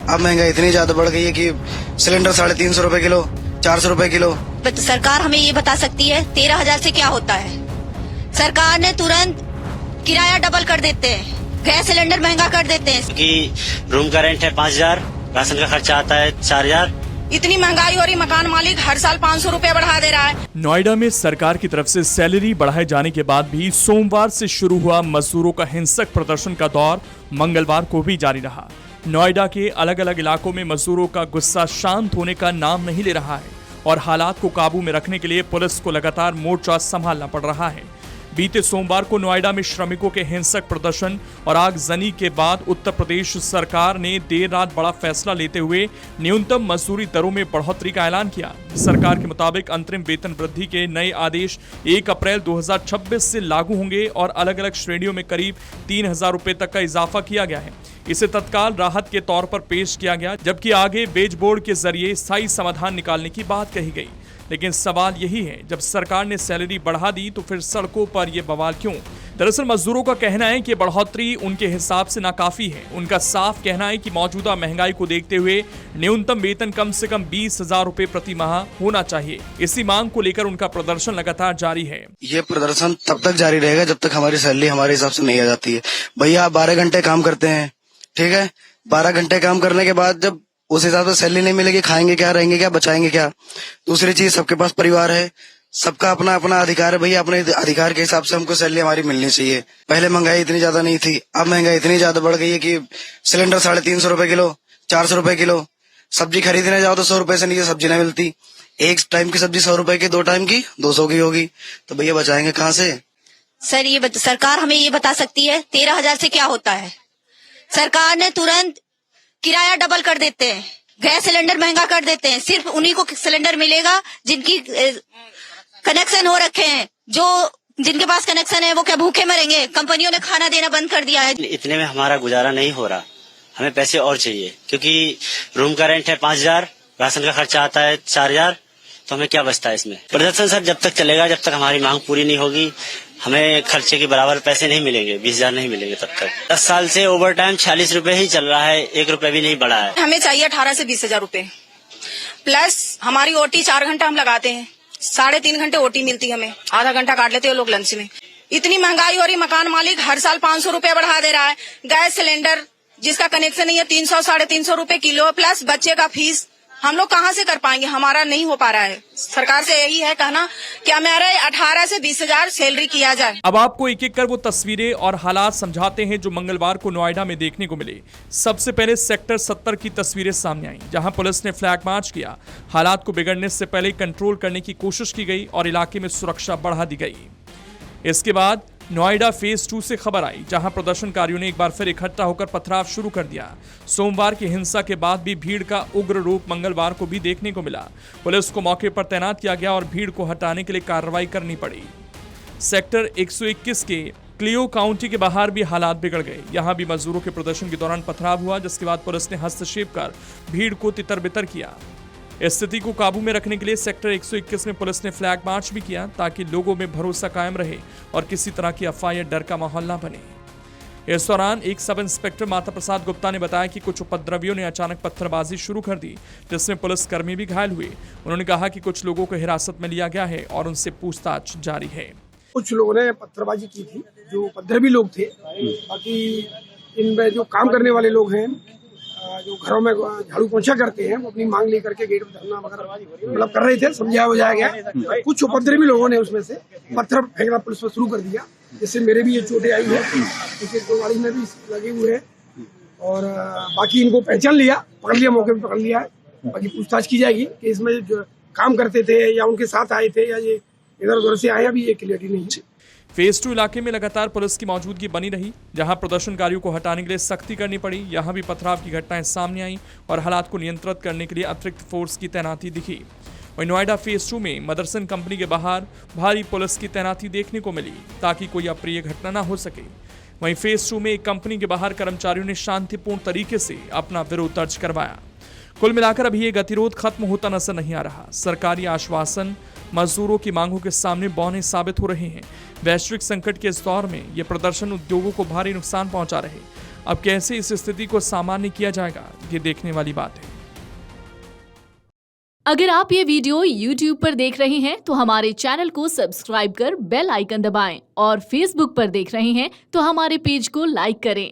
अब महंगाई इतनी ज्यादा बढ़ गई है कि सिलेंडर 350 रुपए किलो, 400 रुपए किलो। सरकार हमें ये बता सकती है 13,000 से क्या होता है? सरकार ने तुरंत किराया डबल कर देते हैं, गैस सिलेंडर महंगा कर देते हैं। क्योंकि रूम का रेंट है 5,000, राशन का खर्चा आता है 4,000। इतनी महंगाई हो रही, मकान मालिक हर साल 500 रुपए बढ़ा दे रहा है। नोएडा में सरकार की तरफ से सैलरी बढ़ाए जाने के बाद भी सोमवार से शुरू हुआ मजदूरों का हिंसक प्रदर्शन का दौर मंगलवार को भी जारी रहा। नोएडा के अलग अलग इलाकों में मजदूरों का गुस्सा शांत होने का नाम नहीं ले रहा है और हालात को काबू में रखने के लिए पुलिस को लगातार मोर्चा संभालना पड़ रहा है। बीते सोमवार को नोएडा में श्रमिकों के हिंसक प्रदर्शन और आगजनी के बाद उत्तर प्रदेश सरकार ने देर रात बड़ा फैसला लेते हुए न्यूनतम मजदूरी दरों में बढ़ोतरी का ऐलान किया। सरकार के मुताबिक अंतरिम वेतन वृद्धि के नए आदेश 1 अप्रैल 2026 से लागू होंगे और अलग अलग श्रेणियों में करीब 3,000 रुपए तक का इजाफा किया गया है। इसे तत्काल राहत के तौर पर पेश किया गया, जबकि आगे वेज बोर्ड के जरिए स्थायी समाधान निकालने की बात कही गई। लेकिन सवाल यही है, जब सरकार ने सैलरी बढ़ा दी तो फिर सड़कों पर यह बवाल क्यों? दरअसल मजदूरों का कहना है कि बढ़ोतरी उनके हिसाब से नाकाफी है। उनका साफ कहना है कि मौजूदा महंगाई को देखते हुए न्यूनतम वेतन कम से कम 20,000 रुपए प्रति माह होना चाहिए। इसी मांग को लेकर उनका प्रदर्शन लगातार जारी है। ये प्रदर्शन तब तक जारी रहेगा जब तक हमारी सैलरी हमारे हिसाब से नहीं आ जाती है। भैया आप 12 घंटे काम करते हैं, ठीक है, 12 घंटे काम करने के बाद जब उस हिसाब से सैलरी नहीं मिलेगी, खाएंगे क्या, रहेंगे क्या, बचाएंगे क्या? दूसरी चीज, सबके पास परिवार है, सबका अपना अपना अधिकार है। भैया अपने अधिकार के हिसाब से हमको सैलरी हमारी मिलनी चाहिए। पहले महंगाई इतनी ज्यादा नहीं थी, अब महंगाई इतनी ज्यादा बढ़ गई है कि सिलेंडर 350 रुपए किलो, 400 रुपए किलो। सब्जी खरीदने जाओ तो 100 रुपए से नीचे सब्जी नहीं मिलती। एक टाइम की सब्जी 100 रुपए की, 2 टाइम की 200 की होगी, तो भैया बचाएंगे कहाँ से? सर सरकार हमें ये बता सकती है 13,000 से क्या होता है? सरकार ने तुरंत किराया डबल कर देते हैं, गैस सिलेंडर महंगा कर देते हैं। सिर्फ उन्हीं को सिलेंडर मिलेगा जिनकी कनेक्शन हो रखे हैं। जो जिनके पास कनेक्शन है वो क्या भूखे मरेंगे? कंपनियों ने खाना देना बंद कर दिया है। इतने में हमारा गुजारा नहीं हो रहा, हमें पैसे और चाहिए। क्योंकि रूम का रेंट है 5,000, राशन का खर्चा आता है 4,000, तो हमें क्या बचता है इसमें? प्रदर्शन सर जब तक चलेगा, जब तक हमारी मांग पूरी नहीं होगी, हमें खर्चे के बराबर पैसे नहीं मिलेंगे, 20,000 नहीं मिलेंगे तब तक। 10 साल से ओवर टाइम 46 रुपए ही चल रहा है, 1 रुपए भी नहीं बढ़ा है। हमें चाहिए 18 से 20,000 रुपए प्लस हमारी ओटी 4 घंटा हम लगाते हैं, 3.5 घंटे ओटी मिलती है हमें, आधा घंटा काट लेते हैं लोग लंच में। इतनी महंगाई हो रही, मकान मालिक हर साल 500 रुपए बढ़ा दे रहा है। गैस सिलेंडर जिसका कनेक्शन नहीं है 300 350 रुपए किलो, प्लस बच्चे का फीस हम लोग कहाँ से कर पाएंगे? हमारा नहीं हो पा रहा है। सरकार से यही है कहना कि हमारे 18 से 20,000 सैलरी किया जाए। अब आपको एक एक कर वो तस्वीरें और हालात समझाते हैं जो मंगलवार को नोएडा में देखने को मिले। सबसे पहले सेक्टर 70 की तस्वीरें सामने आई, जहां पुलिस ने फ्लैग मार्च किया। हालात को बिगड़ने से पहले कंट्रोल करने की कोशिश की गई और इलाके में सुरक्षा बढ़ा दी गई। इसके बाद नोएडा फेज 2 से खबर आई, जहां प्रदर्शनकारियों ने एक बार फिर इकट्ठा होकर पथराव शुरू कर दिया। सोमवार की हिंसा के बाद भी भीड़ का उग्र रूप मंगलवार को भी देखने को मिला। पुलिस को मौके पर तैनात किया गया और भीड़ को हटाने के लिए कार्रवाई करनी पड़ी। सेक्टर 121 के क्लियो काउंटी के बाहर भी हालात बिगड़ गए। यहां भी मजदूरों के प्रदर्शन के दौरान पथराव हुआ, जिसके बाद पुलिस ने हस्तक्षेप कर भीड़ को तितर-बितर किया। स्थिति को काबू में रखने के लिए सेक्टर 121 में पुलिस ने फ्लैग मार्च भी किया, ताकि लोगों में भरोसा कायम रहे और किसी तरह की अफवाह या डर का माहौल न बने। इस दौरान एक सब इंस्पेक्टर माता प्रसाद गुप्ता ने बताया कि कुछ उपद्रवियों ने अचानक पत्थरबाजी शुरू कर दी, जिसमें पुलिसकर्मी भी घायल हुए। उन्होंने कहा कि कुछ लोगों को हिरासत में लिया गया है और उनसे पूछताछ जारी है। कुछ लोगों ने पत्थरबाजी की थी, जो उपद्रवी लोग थे। बाकी इनमें जो काम करने वाले लोग हैं, जो घरों में झाड़ू पोंछा करते हैं, वो अपनी मांग लेकर के गेट पर धरना वगैरह मतलब कर रहे थे, समझाया बुझाया गया। कुछ उपद्रवी लोगों ने उसमें से पत्थर फेंकना पुलिस पर शुरू कर दिया, जिससे मेरे भी ये चोटें आई है, क्योंकि गाड़ी में भी लगे हुए हैं। और बाकी इनको पहचान लिया, पकड़ लिया, मौके पर पकड़ लिया है। बाकी पूछताछ की जाएगी कि इसमें जो काम करते थे या उनके साथ आए थे या ये इधर उधर से आए, अभी ये क्लियरिटी नहीं है। फेज 2 इलाके में लगातार पुलिस की मौजूदगी बनी रही, जहां प्रदर्शनकारियों को हटाने के लिए सख्ती करनी पड़ी। यहां भी पथराव की घटनाएं सामने आई और हालात को नियंत्रित करने के लिए अतिरिक्त फोर्स की तैनाती दिखी। वहीं नोएडा फेज 2 में मदरसन कंपनी के बाहर भारी पुलिस की तैनाती देखने को मिली, ताकि कोई अप्रिय घटना न हो सके। वहीं फेज 2 में एक कंपनी के बाहर कर्मचारियों ने शांतिपूर्ण तरीके से अपना विरोध दर्ज करवाया। कुल मिलाकर अभी ये गतिरोध खत्म होता नजर नहीं आ रहा। सरकारी आश्वासन मजदूरों की मांगों के सामने बौने साबित हो रहे हैं। वैश्विक संकट के इस दौर में ये प्रदर्शन उद्योगों को भारी नुकसान पहुंचा रहे। अब कैसे इस स्थिति को सामान्य किया जाएगा, ये देखने वाली बात है। अगर आप ये वीडियो YouTube पर देख रहे हैं तो हमारे चैनल को सब्सक्राइब कर बेल आइकन दबाएं और Facebook पर देख रहे हैं तो हमारे पेज को लाइक करें।